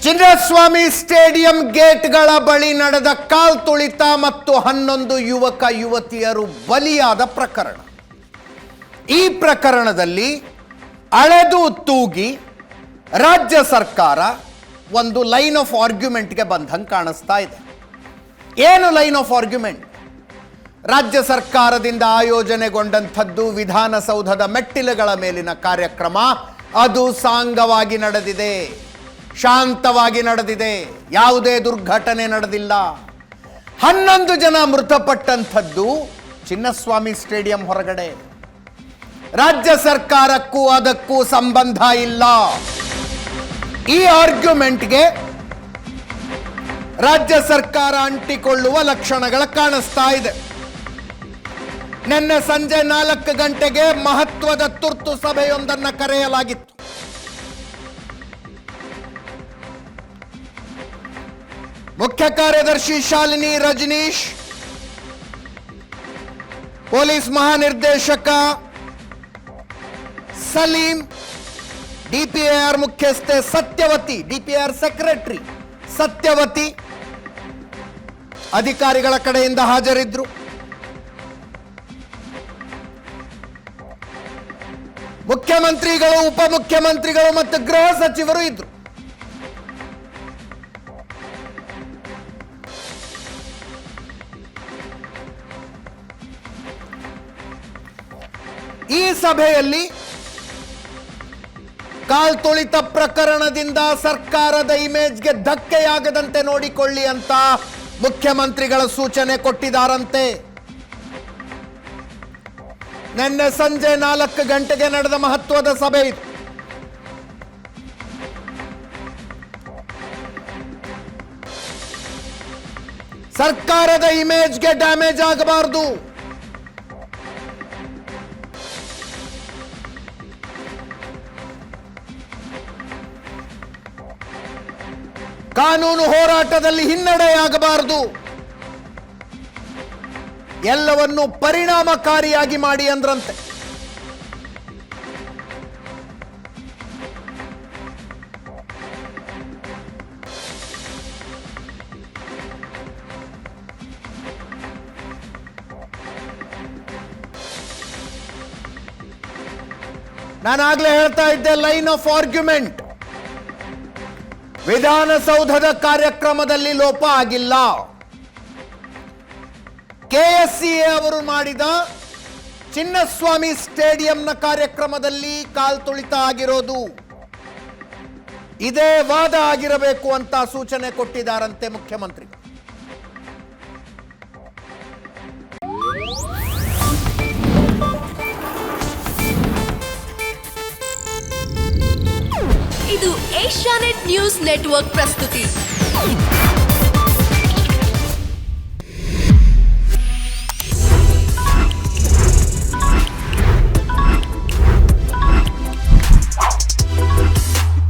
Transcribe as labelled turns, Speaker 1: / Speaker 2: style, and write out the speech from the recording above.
Speaker 1: Chinnaswamy stadium ಗೇಟ್ಗಳ ಬಳಿ ನಡೆದ ಕಾಲ್ ತುಳಿತ ಮತ್ತು 11 ಯುವಕ ಯುವತಿಯರು ಬಲಿಯಾದ ಪ್ರಕರಣ. ಈ ಪ್ರಕರಣದಲ್ಲಿ ಅಳೆದು ತೂಗಿ ರಾಜ್ಯ ಸರ್ಕಾರ ಒಂದು ಲೈನ್ ಆಫ್ ಆರ್ಗ್ಯುಮೆಂಟ್ಗೆ ಬಂದಂಗೆ ಕಾಣಿಸ್ತಾ ಇದೆ. ಏನು ಲೈನ್ ಆಫ್ ಆರ್ಗ್ಯುಮೆಂಟ್? ರಾಜ್ಯ ಸರ್ಕಾರದಿಂದ ಆಯೋಜನೆಗೊಂಡಂಥದ್ದು ವಿಧಾನಸೌಧದ ಮೆಟ್ಟಿಲುಗಳ ಮೇಲಿನ ಕಾರ್ಯಕ್ರಮ. ಅದು ಸಾಂಗವಾಗಿ ನಡೆದಿದೆ, ಶಾಂತವಾಗಿ ನಡೆದಿದೆ, ಯಾವುದೇ ದುರ್ಘಟನೆ ನಡೆದಿಲ್ಲ. 11 ಜನ ಮೃತಪಟ್ಟಂಥದ್ದು ಚಿನ್ನಸ್ವಾಮಿ ಸ್ಟೇಡಿಯಂ ಹೊರಗಡೆ. ರಾಜ್ಯ ಸರ್ಕಾರಕ್ಕೂ ಅದಕ್ಕೂ ಸಂಬಂಧ ಇಲ್ಲ. ಈ ಆರ್ಗ್ಯುಮೆಂಟ್ಗೆ ರಾಜ್ಯ ಸರ್ಕಾರ ಅಂಟಿಕೊಳ್ಳುವ ಲಕ್ಷಣಗಳು ಕಾಣಿಸ್ತಾ ಇದೆ. ನಿನ್ನೆ ಸಂಜೆ 4 ಗಂಟೆಗೆ ಮಹತ್ವದ ತುರ್ತು ಸಭೆಯೊಂದನ್ನು ಕರೆಯಲಾಗಿತ್ತು. ಮುಖ್ಯ ಕಾರ್ಯದರ್ಶಿ ಶಾಲಿನಿ ರಜನೀಶ್, ಪೊಲೀಸ್ ಮಹಾನಿರ್ದೇಶಕ ಸಲೀಂ, ಡಿಪಿಆರ್ ಮುಖ್ಯಸ್ಥೆ ಸತ್ಯವತಿ, ಡಿಪಿಆರ್ ಸೆಕ್ರೆಟರಿ ಸತ್ಯವತಿ ಅಧಿಕಾರಿಗಳ ಕಡೆಯಿಂದ ಹಾಜರಿದ್ದರು. ಮುಖ್ಯಮಂತ್ರಿಗಳು, ಉಪಮುಖ್ಯಮಂತ್ರಿಗಳು ಮತ್ತು ಗೃಹ ಸಚಿವರು ಇದ್ರು. ಈ ಸಭೆಯಲ್ಲಿ ಕಾಲ್ ತುಳಿತ ಪ್ರಕರಣದಿಂದ ಸರ್ಕಾರದ ಇಮೇಜ್ಗೆ ಧಕ್ಕೆಯಾಗದಂತೆ ನೋಡಿಕೊಳ್ಳಿ ಅಂತ ಮುಖ್ಯಮಂತ್ರಿಗಳ ಸೂಚನೆ ಕೊಟ್ಟಿದ್ದಾರಂತೆ. ನಿನ್ನೆ ಸಂಜೆ 4 ಗಂಟೆಗೆ ನಡೆದ ಮಹತ್ವದ ಸಭೆ ಇದು. ಸರ್ಕಾರದ ಇಮೇಜ್ಗೆ ಡ್ಯಾಮೇಜ್ ಆಗಬಾರದು. ಕಾನೂನು ಹೋರಾಟದಲ್ಲಿ ಹಿನ್ನಡೆಯಾಗಬಾರದು. ಎಲ್ಲವನ್ನು ಪರಿಣಾಮಕಾರಿಯಾಗಿ ಮಾಡಿ ಅಂದ್ರಂತೆ. ನಾನಾಗ್ಲೇ ಹೇಳ್ತಾ ಇದ್ದೆ, ಲೈನ್ ಆಫ್ ಆರ್ಗ್ಯುಮೆಂಟ್. ವಿಧಾನಸೌಧದ ಕಾರ್ಯಕ್ರಮದಲ್ಲಿ ಲೋಪ ಆಗಿಲ್ಲ. ಕೆಎಸ್ಸಿಎ ಅವರು ಮಾಡಿದ ಚಿನ್ನಸ್ವಾಮಿ ಸ್ಟೇಡಿಯಂನ ಕಾರ್ಯಕ್ರಮದಲ್ಲಿ ಕಾಲ್ ತುಳಿತ ಆಗಿರೋದು. ಇದೇ ವಾದ ಆಗಿರಬೇಕು ಅಂತ ಸೂಚನೆ ಕೊಟ್ಟಿದ್ದಾರಂತೆ ಮುಖ್ಯಮಂತ್ರಿ.
Speaker 2: ಇದು ಏಷ್ಯಾನೆಟ್ ನ್ಯೂಸ್ ನೆಟ್ವರ್ಕ್ ಪ್ರಸ್ತುತಿ.